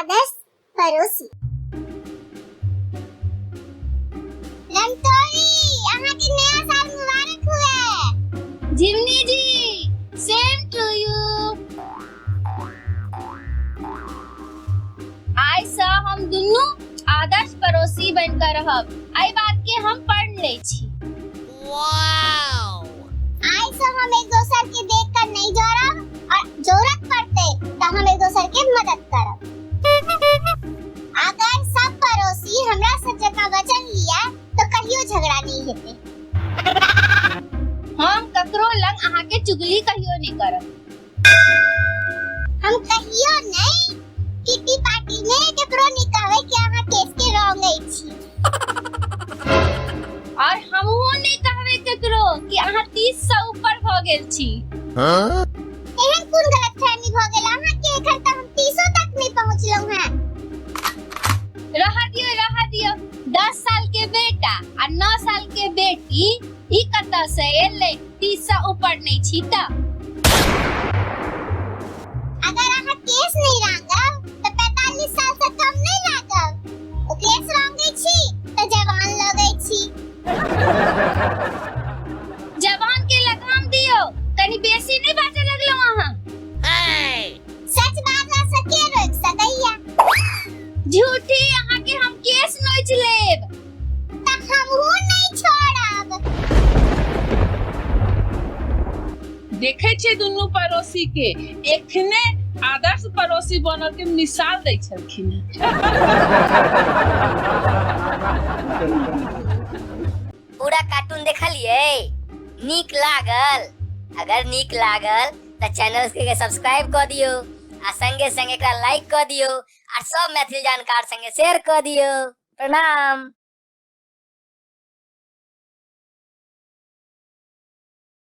आदर्श पड़ोसी। रमतोरी, अहाँ के नया साल मुबारक हुए। जिमनी जी, सेम टू यू। आई से हम दुनू आदर्श पड़ोसी बनकर रहब। आई बात के हम पढ़ ले छी। वाओ! आई से हम एक दूसर के देखकर नहीं जोड़ब और जरूरत पड़ते तो हम एक दूसर के मदद करब। अगर सब पड़ोसी हमरा से जका वचन लिया तो कहियो झगड़ा नहीं हेते। हम ककरो लंग अहाँ के चुगली कहियो नहीं करब। हम कहियो नहीं किटी पार्टी में ककरो नहीं कहबै कि अहाँ केस के रंगै छी। और हमहु नहीं कहबे ककरो कि अहाँ 30 से ऊपर भ गेल छी। एहन कोन गलतफहमी भ गेल अहाँ के? एखन तक हम 30 तक नहीं पहुंचलौ हैं। रह दियो 10 साल के बेटा और 9 साल के बेटी ई कत से एले 30 से ऊपर नहीं छी त। अगर अहाँ केस नहीं रांगब तो 45 साल से कम नहीं लागब। ओ केस रांगै छी तो जवान लगै छी। जवान के लगाम दियो, तनी बेसी नहीं बाजे लगलो अहाँ। सच बाजला से के रोक सकैया? झूठी अहाँ के हम केस नोच लेब। त हमहु नहीं छोड़ब। देखे छे दुनू पड़ोसी के एखने आदर्श पड़ोसी बनल के मिसाल दै छलखिन। पूरा कार्टून देखलिए? नीक लागल? अगर नीक लागल त चैनल के सब्सक्राइब कर दियो आ संगे संगे एकरा लाइक कर दियो और सब मैथिली जानकार संगे शेयर कर दियो। प्रणाम।